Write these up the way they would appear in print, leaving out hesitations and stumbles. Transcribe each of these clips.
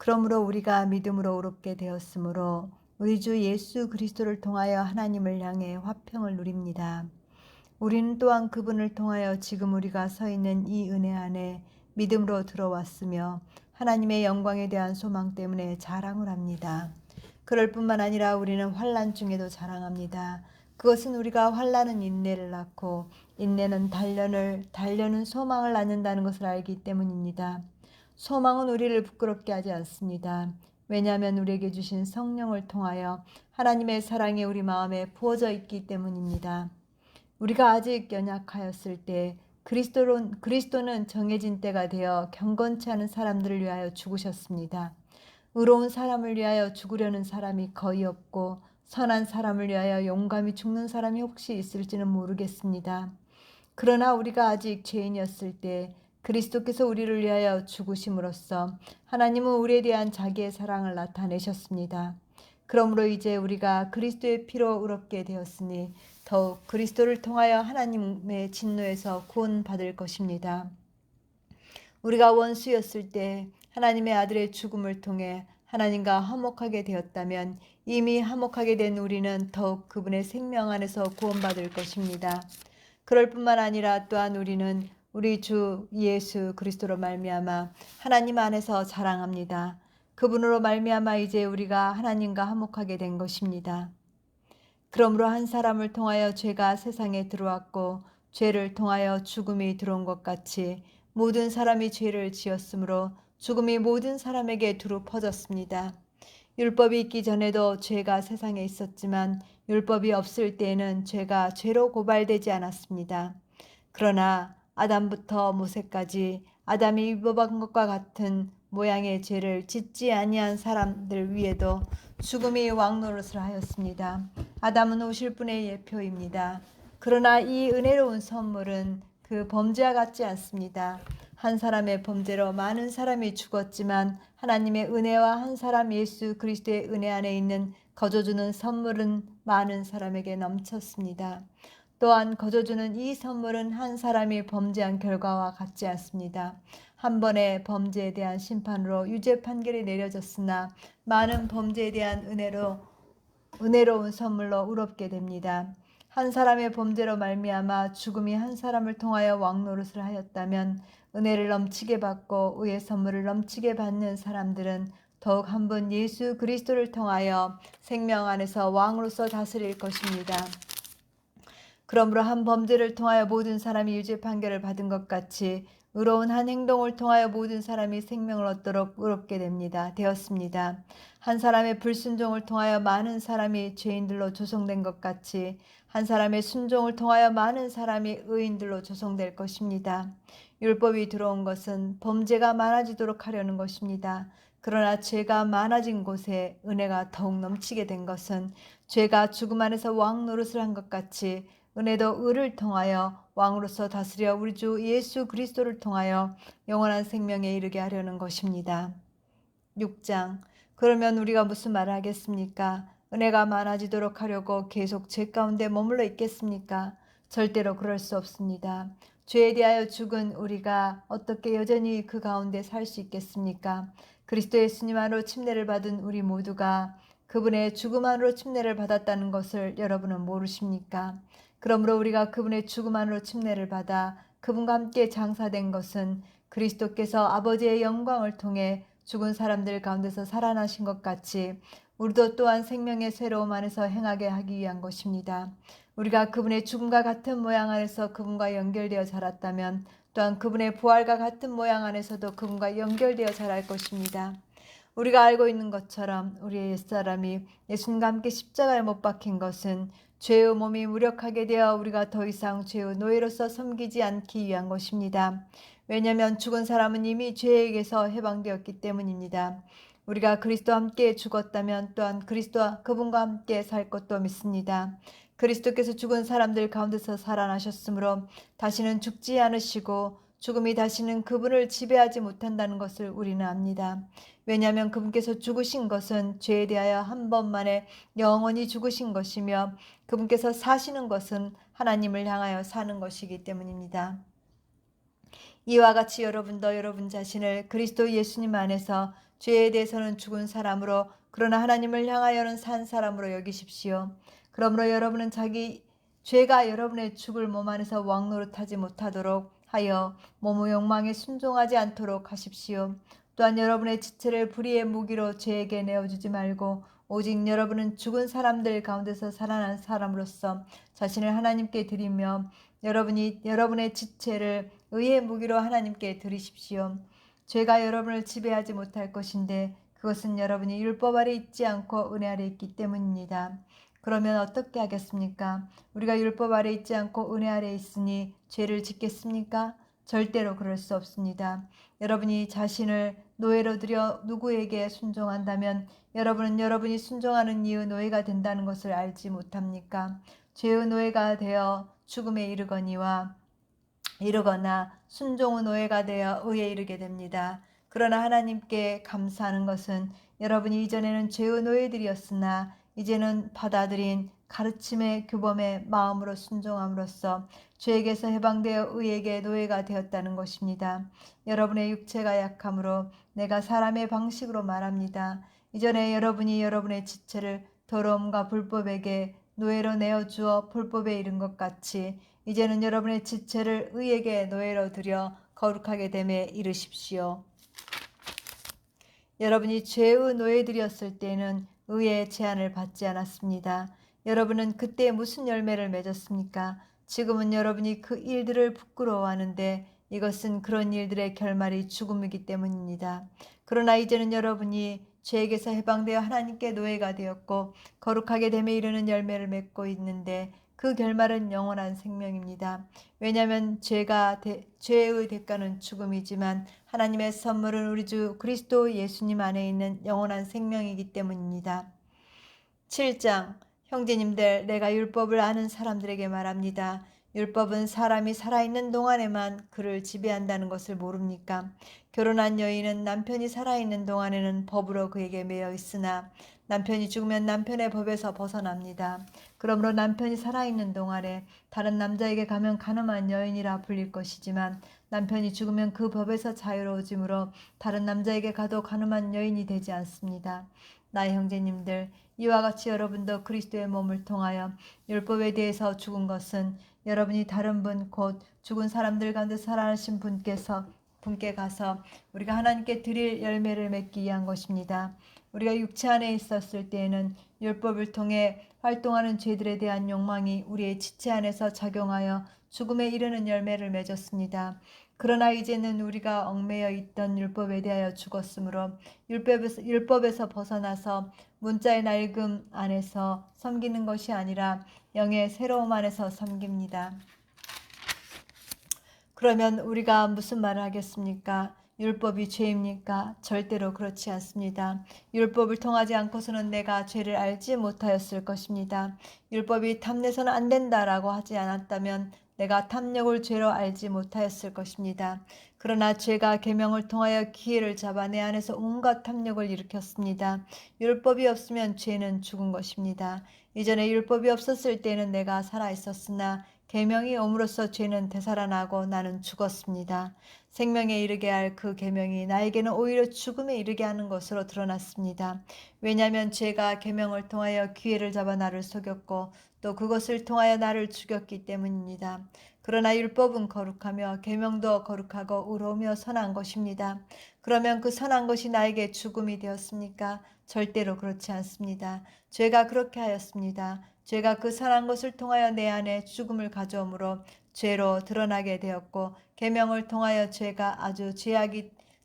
그러므로 우리가 믿음으로 의롭게 되었으므로 우리 주 예수 그리스도를 통하여 하나님을 향해 화평을 누립니다. 우리는 또한 그분을 통하여 지금 우리가 서 있는 이 은혜 안에 믿음으로 들어왔으며 하나님의 영광에 대한 소망 때문에 자랑을 합니다. 그럴 뿐만 아니라 우리는 환난 중에도 자랑합니다. 그것은 우리가 환난은 인내를 낳고 인내는 단련은 소망을 낳는다는 것을 알기 때문입니다. 소망은 우리를 부끄럽게 하지 않습니다. 왜냐하면 우리에게 주신 성령을 통하여 하나님의 사랑이 우리 마음에 부어져 있기 때문입니다. 우리가 아직 연약하였을 때 그리스도는 정해진 때가 되어 경건치 않은 사람들을 위하여 죽으셨습니다. 의로운 사람을 위하여 죽으려는 사람이 거의 없고 선한 사람을 위하여 용감히 죽는 사람이 혹시 있을지는 모르겠습니다. 그러나 우리가 아직 죄인이었을 때 그리스도께서 우리를 위하여 죽으심으로써 하나님은 우리에 대한 자기의 사랑을 나타내셨습니다. 그러므로 이제 우리가 그리스도의 피로 의롭게 되었으니 더욱 그리스도를 통하여 하나님의 진노에서 구원받을 것입니다. 우리가 원수였을 때 하나님의 아들의 죽음을 통해 하나님과 화목하게 되었다면 이미 화목하게 된 우리는 더욱 그분의 생명 안에서 구원받을 것입니다. 그럴 뿐만 아니라 또한 우리는 우리 주 예수 그리스도로 말미암아 하나님 안에서 자랑합니다. 그분으로 말미암아 이제 우리가 하나님과 화목하게 된 것입니다. 그러므로 한 사람을 통하여 죄가 세상에 들어왔고 죄를 통하여 죽음이 들어온 것 같이 모든 사람이 죄를 지었으므로 죽음이 모든 사람에게 두루 퍼졌습니다. 율법이 있기 전에도 죄가 세상에 있었지만 율법이 없을 때에는 죄가 죄로 고발되지 않았습니다. 그러나 아담부터 모세까지 아담이 위법한 것과 같은 모양의 죄를 짓지 아니한 사람들 위에도 죽음이 왕노릇을 하였습니다. 아담은 오실 분의 예표입니다. 그러나 이 은혜로운 선물은 그 범죄와 같지 않습니다. 한 사람의 범죄로 많은 사람이 죽었지만 하나님의 은혜와 한 사람 예수 그리스도의 은혜 안에 있는 거저주는 선물은 많은 사람에게 넘쳤습니다. 또한 거저주는 이 선물은 한 사람이 범죄한 결과와 같지 않습니다. 한 번의 범죄에 대한 심판으로 유죄 판결이 내려졌으나 많은 범죄에 대한 은혜로운 선물로 의롭게 됩니다. 한 사람의 범죄로 말미암아 죽음이 한 사람을 통하여 왕노릇을 하였다면 은혜를 넘치게 받고 의의 선물을 넘치게 받는 사람들은 더욱 한 분 예수 그리스도를 통하여 생명 안에서 왕으로서 다스릴 것입니다. 그러므로 한 범죄를 통하여 모든 사람이 유죄 판결을 받은 것 같이 의로운 한 행동을 통하여 모든 사람이 생명을 얻도록 의롭게 되었습니다. 한 사람의 불순종을 통하여 많은 사람이 죄인들로 조성된 것 같이 한 사람의 순종을 통하여 많은 사람이 의인들로 조성될 것입니다. 율법이 들어온 것은 범죄가 많아지도록 하려는 것입니다. 그러나 죄가 많아진 곳에 은혜가 더욱 넘치게 된 것은 죄가 죽음 안에서 왕 노릇을 한 것 같이 은혜도 의를 통하여 왕으로서 다스려 우리 주 예수 그리스도를 통하여 영원한 생명에 이르게 하려는 것입니다. 6장. 그러면 우리가 무슨 말을 하겠습니까? 은혜가 많아지도록 하려고 계속 죄 가운데 머물러 있겠습니까? 절대로 그럴 수 없습니다. 죄에 대하여 죽은 우리가 어떻게 여전히 그 가운데 살 수 있겠습니까? 그리스도 예수님 안으로 침례를 받은 우리 모두가 그분의 죽음 안으로 침례를 받았다는 것을 여러분은 모르십니까? 그러므로 우리가 그분의 죽음 안으로 침례를 받아 그분과 함께 장사된 것은 그리스도께서 아버지의 영광을 통해 죽은 사람들 가운데서 살아나신 것 같이 우리도 또한 생명의 새로움 안에서 행하게 하기 위한 것입니다. 우리가 그분의 죽음과 같은 모양 안에서 그분과 연결되어 자랐다면 또한 그분의 부활과 같은 모양 안에서도 그분과 연결되어 자랄 것입니다. 우리가 알고 있는 것처럼 우리의 옛사람이 예수님과 함께 십자가에 못 박힌 것은 죄의 몸이 무력하게 되어 우리가 더 이상 죄의 노예로서 섬기지 않기 위한 것입니다. 왜냐하면 죽은 사람은 이미 죄에게서 해방되었기 때문입니다. 우리가 그리스도와 함께 죽었다면 또한 그리스도와 그분과 함께 살 것도 믿습니다. 그리스도께서 죽은 사람들 가운데서 살아나셨으므로 다시는 죽지 않으시고 죽음이 다시는 그분을 지배하지 못한다는 것을 우리는 압니다. 왜냐하면 그분께서 죽으신 것은 죄에 대하여 한 번만에 영원히 죽으신 것이며 그분께서 사시는 것은 하나님을 향하여 사는 것이기 때문입니다. 이와 같이 여러분도 여러분 자신을 그리스도 예수님 안에서 죄에 대해서는 죽은 사람으로 그러나 하나님을 향하여는 산 사람으로 여기십시오. 그러므로 여러분은 자기 죄가 여러분의 죽을 몸 안에서 왕노릇하지 못하도록 하여 몸의 욕망에 순종하지 않도록 하십시오. 또한 여러분의 지체를 불의의 무기로 죄에게 내어주지 말고 오직 여러분은 죽은 사람들 가운데서 살아난 사람으로서 자신을 하나님께 드리며 여러분의 지체를 의의 무기로 하나님께 드리십시오. 죄가 여러분을 지배하지 못할 것인데 그것은 여러분이 율법 아래 있지 않고 은혜 아래 있기 때문입니다. 그러면 어떻게 하겠습니까? 우리가 율법 아래 있지 않고 은혜 아래 있으니 죄를 짓겠습니까? 절대로 그럴 수 없습니다. 여러분이 자신을 노예로 들여 누구에게 순종한다면 여러분은 여러분이 순종하는 이의 노예가 된다는 것을 알지 못합니까? 죄의 노예가 되어 죽음에 이르거나 순종의 노예가 되어 의에 이르게 됩니다. 그러나 하나님께 감사하는 것은 여러분이 이전에는 죄의 노예들이었으나 이제는 받아들인 가르침의 규범의 마음으로 순종함으로써 죄에게서 해방되어 의에게 노예가 되었다는 것입니다. 여러분의 육체가 약함으로 내가 사람의 방식으로 말합니다. 이전에 여러분이 여러분의 지체를 더러움과 불법에게 노예로 내어주어 불법에 이른 것 같이 이제는 여러분의 지체를 의에게 노예로 들여 거룩하게 됨에 이르십시오. 여러분이 죄의 노예들이었을 때에는 의의 제한을 받지 않았습니다. 여러분은 그때 무슨 열매를 맺었습니까? 지금은 여러분이 그 일들을 부끄러워하는데 이것은 그런 일들의 결말이 죽음이기 때문입니다. 그러나 이제는 여러분이 죄에게서 해방되어 하나님께 노예가 되었고 거룩하게 됨에 이르는 열매를 맺고 있는데 그 결말은 영원한 생명입니다. 왜냐하면 죄의 대가는 죽음이지만 하나님의 선물은 우리 주 그리스도 예수님 안에 있는 영원한 생명이기 때문입니다. 7장 형제님들, 내가 율법을 아는 사람들에게 말합니다. 율법은 사람이 살아있는 동안에만 그를 지배한다는 것을 모릅니까? 결혼한 여인은 남편이 살아있는 동안에는 법으로 그에게 매여 있으나 남편이 죽으면 남편의 법에서 벗어납니다. 그러므로 남편이 살아있는 동안에 다른 남자에게 가면 가늠한 여인이라 불릴 것이지만 남편이 죽으면 그 법에서 자유로워지므로 다른 남자에게 가도 가늠한 여인이 되지 않습니다. 나의 형제님들, 이와 같이 여러분도 그리스도의 몸을 통하여 율법에 대해서 죽은 것은 여러분이 다른 분 곧 죽은 사람들 가운데 살아나신 분께 가서 우리가 하나님께 드릴 열매를 맺기 위한 것입니다. 우리가 육체 안에 있었을 때에는 율법을 통해 활동하는 죄들에 대한 욕망이 우리의 지체 안에서 작용하여 죽음에 이르는 열매를 맺었습니다. 그러나 이제는 우리가 얽매여 있던 율법에 대하여 죽었으므로 율법에서 벗어나서 문자의 낡음 안에서 섬기는 것이 아니라 영의 새로움 안에서 섬깁니다. 그러면 우리가 무슨 말을 하겠습니까? 율법이 죄입니까? 절대로 그렇지 않습니다. 율법을 통하지 않고서는 내가 죄를 알지 못하였을 것입니다. 율법이 탐내서는 안 된다라고 하지 않았다면 내가 탐욕을 죄로 알지 못하였을 것입니다. 그러나 죄가 계명을 통하여 기회를 잡아 내 안에서 온갖 탐욕을 일으켰습니다. 율법이 없으면 죄는 죽은 것입니다. 이전에 율법이 없었을 때는 내가 살아 있었으나 계명이 옴으로써 죄는 되살아나고 나는 죽었습니다. 생명에 이르게 할 그 계명이 나에게는 오히려 죽음에 이르게 하는 것으로 드러났습니다. 왜냐하면 죄가 계명을 통하여 기회를 잡아 나를 속였고 또 그것을 통하여 나를 죽였기 때문입니다. 그러나 율법은 거룩하며 계명도 거룩하고 의로우며 선한 것입니다. 그러면 그 선한 것이 나에게 죽음이 되었습니까? 절대로 그렇지 않습니다. 죄가 그렇게 하였습니다. 죄가 그 선한 것을 통하여 내 안에 죽음을 가져오므로 죄로 드러나게 되었고 계명을 통하여 죄가 아주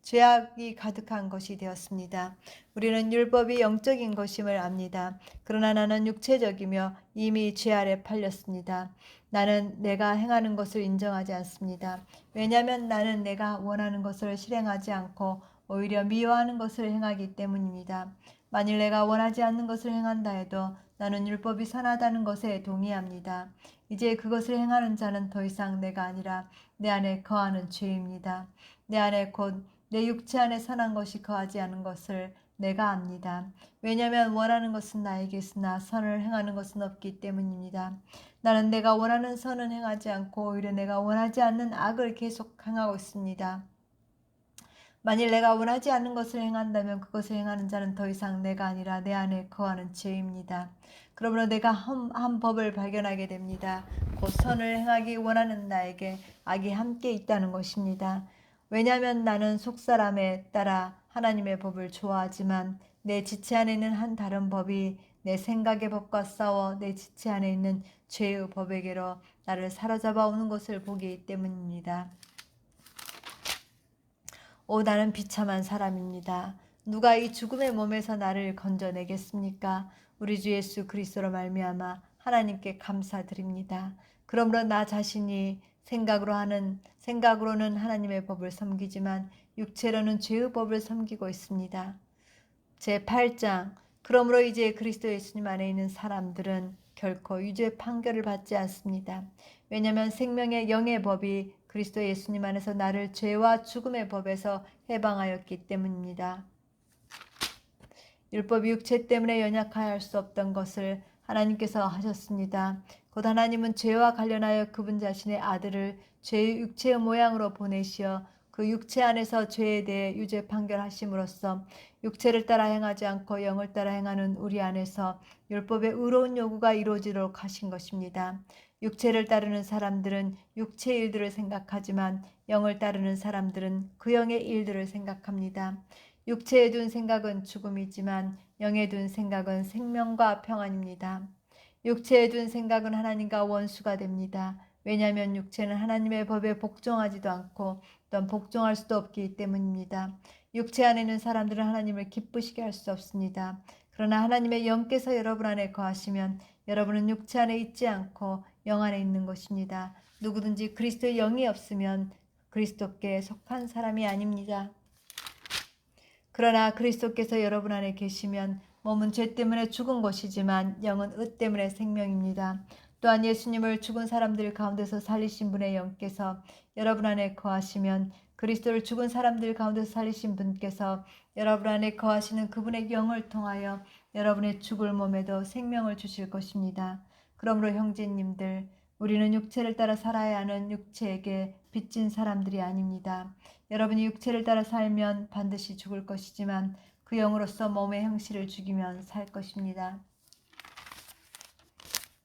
죄악이 가득한 것이 되었습니다. 우리는 율법이 영적인 것임을 압니다. 그러나 나는 육체적이며 이미 죄 아래 팔렸습니다. 나는 내가 행하는 것을 인정하지 않습니다. 왜냐하면 나는 내가 원하는 것을 실행하지 않고 오히려 미워하는 것을 행하기 때문입니다. 만일 내가 원하지 않는 것을 행한다 해도 나는 율법이 선하다는 것에 동의합니다. 이제 그것을 행하는 자는 더 이상 내가 아니라 내 안에 거하는 죄입니다. 내 안에 곧 내 육체 안에 선한 것이 거하지 않은 것을 내가 압니다. 왜냐하면 원하는 것은 나에게 있으나 선을 행하는 것은 없기 때문입니다. 나는 내가 원하는 선은 행하지 않고 오히려 내가 원하지 않는 악을 계속 행하고 있습니다. 만일 내가 원하지 않는 것을 행한다면 그것을 행하는 자는 더 이상 내가 아니라 내 안에 거하는 죄입니다. 그러므로 내가 한 법을 발견하게 됩니다. 곧 선을 행하기 원하는 나에게 악이 함께 있다는 것입니다. 왜냐하면 나는 속사람에 따라 하나님의 법을 좋아하지만 내 지체 안에 있는 한 다른 법이 내 생각의 법과 싸워 내 지체 안에 있는 죄의 법에게로 나를 사로잡아 오는 것을 보기 때문입니다. 나는 비참한 사람입니다. 누가 이 죽음의 몸에서 나를 건져내겠습니까? 우리 주 예수 그리스도로 말미암아 하나님께 감사드립니다. 그러므로 나 자신이 생각으로는 하나님의 법을 섬기지만 육체로는 죄의 법을 섬기고 있습니다. 제8장 그러므로 이제 그리스도 예수님 안에 있는 사람들은 결코 유죄 판결을 받지 않습니다. 왜냐하면 생명의 영의 법이 그리스도 예수님 안에서 나를 죄와 죽음의 법에서 해방하였기 때문입니다. 율법이 육체 때문에 연약하여 할 수 없던 것을 하나님께서 하셨습니다. 곧 하나님은 죄와 관련하여 그분 자신의 아들을 죄의 육체의 모양으로 보내시어 그 육체 안에서 죄에 대해 유죄 판결하심으로써 육체를 따라 행하지 않고 영을 따라 행하는 우리 안에서 율법의 의로운 요구가 이루어지도록 하신 것입니다. 육체를 따르는 사람들은 육체의 일들을 생각하지만 영을 따르는 사람들은 그 영의 일들을 생각합니다. 육체에 둔 생각은 죽음이지만 영에 둔 생각은 생명과 평안입니다. 육체에 둔 생각은 하나님과 원수가 됩니다. 왜냐하면 육체는 하나님의 법에 복종하지도 않고 또한 복종할 수도 없기 때문입니다. 육체 안에 있는 사람들은 하나님을 기쁘시게 할 수 없습니다. 그러나 하나님의 영께서 여러분 안에 거하시면 여러분은 육체 안에 있지 않고 영 안에 있는 것입니다. 누구든지 그리스도의 영이 없으면 그리스도께 속한 사람이 아닙니다. 그러나 그리스도께서 여러분 안에 계시면 몸은 죄 때문에 죽은 것이지만 영은 의 때문에 생명입니다. 또한 예수님을 죽은 사람들 가운데서 살리신 분의 영께서 여러분 안에 거하시면 그리스도를 죽은 사람들 가운데서 살리신 분께서 여러분 안에 거하시는 그분의 영을 통하여 여러분의 죽을 몸에도 생명을 주실 것입니다. 그러므로 형제님들, 우리는 육체를 따라 살아야 하는 육체에게 빚진 사람들이 아닙니다. 여러분이 육체를 따라 살면 반드시 죽을 것이지만 그 영으로서 몸의 형실을 죽이면 살 것입니다.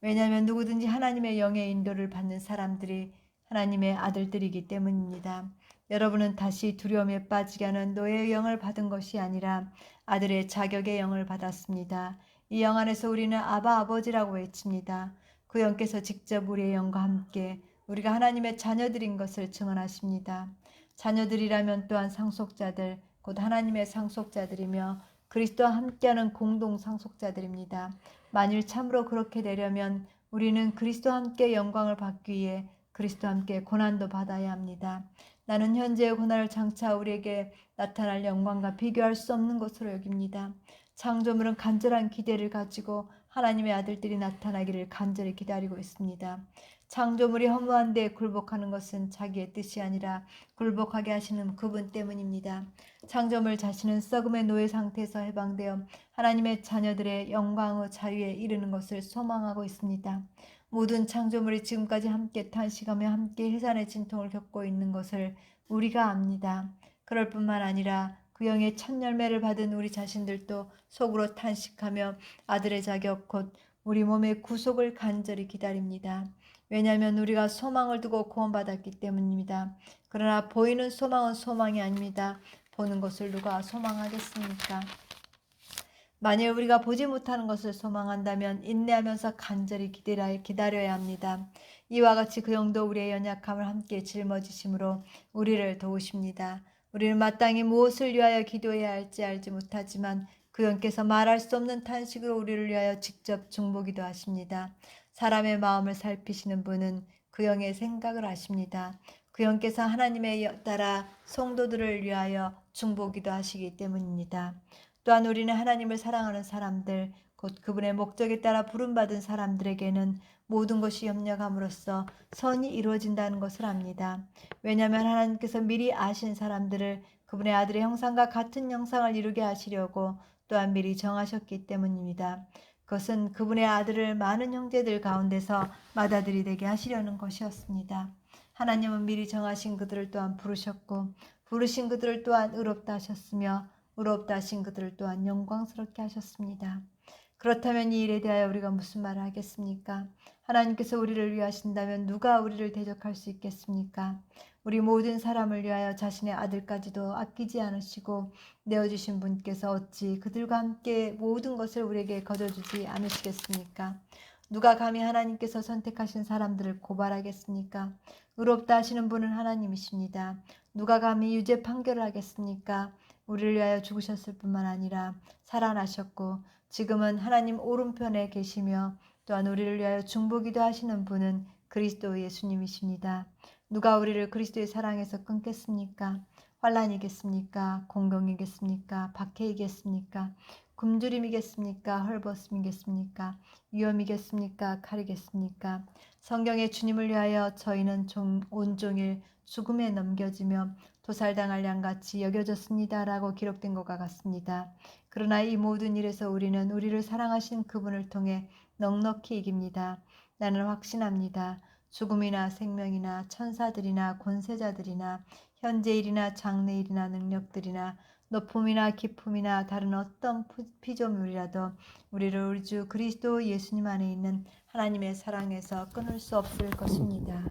왜냐하면 누구든지 하나님의 영의 인도를 받는 사람들이 하나님의 아들들이기 때문입니다. 여러분은 다시 두려움에 빠지게 하는 노예의 영을 받은 것이 아니라 아들의 자격의 영을 받았습니다. 이 영 안에서 우리는 아바 아버지라고 외칩니다. 그 영께서 직접 우리의 영과 함께 우리가 하나님의 자녀들인 것을 증언하십니다. 자녀들이라면 또한 상속자들, 곧 하나님의 상속자들이며 그리스도와 함께하는 공동 상속자들입니다. 만일 참으로 그렇게 되려면 우리는 그리스도와 함께 영광을 받기 위해 그리스도와 함께 고난도 받아야 합니다. 나는 현재의 고난을 장차 우리에게 나타날 영광과 비교할 수 없는 것으로 여깁니다. 창조물은 간절한 기대를 가지고 하나님의 아들들이 나타나기를 간절히 기다리고 있습니다. 창조물이 허무한 데 굴복하는 것은 자기의 뜻이 아니라 굴복하게 하시는 그분 때문입니다. 창조물 자신은 썩음의 노예 상태에서 해방되어 하나님의 자녀들의 영광의 자유에 이르는 것을 소망하고 있습니다. 모든 창조물이 지금까지 함께 탄식하며 함께 해산의 진통을 겪고 있는 것을 우리가 압니다. 그럴 뿐만 아니라 그 영의 첫 열매를 받은 우리 자신들도 속으로 탄식하며 아들의 자격 곧 우리 몸의 구속을 간절히 기다립니다. 왜냐하면 우리가 소망을 두고 구원받았기 때문입니다. 그러나 보이는 소망은 소망이 아닙니다. 보는 것을 누가 소망하겠습니까? 만일 우리가 보지 못하는 것을 소망한다면 인내하면서 간절히 기다려야 합니다. 이와 같이 그 영도 우리의 연약함을 함께 짊어지심으로 우리를 도우십니다. 우리는 마땅히 무엇을 위하여 기도해야 할지 알지 못하지만 그 영께서 말할 수 없는 탄식으로 우리를 위하여 직접 중보기도 하십니다. 사람의 마음을 살피시는 분은 그 영의 생각을 아십니다. 그 영께서 하나님의 따라 성도들을 위하여 중보기도 하시기 때문입니다. 또한 우리는 하나님을 사랑하는 사람들, 곧 그분의 목적에 따라 부름받은 사람들에게는 모든 것이 협력함으로써 선이 이루어진다는 것을 압니다. 왜냐하면 하나님께서 미리 아신 사람들을 그분의 아들의 형상과 같은 형상을 이루게 하시려고 또한 미리 정하셨기 때문입니다. 그것은 그분의 아들을 많은 형제들 가운데서 맏아들이 되게 하시려는 것이었습니다. 하나님은 미리 정하신 그들을 또한 부르셨고 부르신 그들을 또한 의롭다 하셨으며 의롭다 하신 그들을 또한 영광스럽게 하셨습니다. 그렇다면 이 일에 대하여 우리가 무슨 말을 하겠습니까? 하나님께서 우리를 위하신다면 누가 우리를 대적할 수 있겠습니까? 우리 모든 사람을 위하여 자신의 아들까지도 아끼지 않으시고 내어주신 분께서 어찌 그들과 함께 모든 것을 우리에게 거저주지 않으시겠습니까? 누가 감히 하나님께서 선택하신 사람들을 고발하겠습니까? 의롭다 하시는 분은 하나님이십니다. 누가 감히 유죄 판결을 하겠습니까? 우리를 위하여 죽으셨을 뿐만 아니라 살아나셨고 지금은 하나님 오른편에 계시며 또한 우리를 위하여 중보기도 하시는 분은 그리스도 예수님이십니다. 누가 우리를 그리스도의 사랑에서 끊겠습니까? 환난이겠습니까? 공경이겠습니까? 박해이겠습니까? 굶주림이겠습니까? 헐벗음이겠습니까? 위험이겠습니까? 칼이겠습니까? 성경의 주님을 위하여 저희는 온종일 죽음에 넘겨지며 도살당할 양같이 여겨졌습니다. 라고 기록된 것과 같습니다. 그러나 이 모든 일에서 우리는 우리를 사랑하신 그분을 통해 넉넉히 이깁니다. 나는 확신합니다. 죽음이나 생명이나 천사들이나 권세자들이나 현재일이나 장래일이나 능력들이나 높음이나 깊음이나 다른 어떤 피조물이라도 우리를 우리 주 그리스도 예수님 안에 있는 하나님의 사랑에서 끊을 수 없을 것입니다.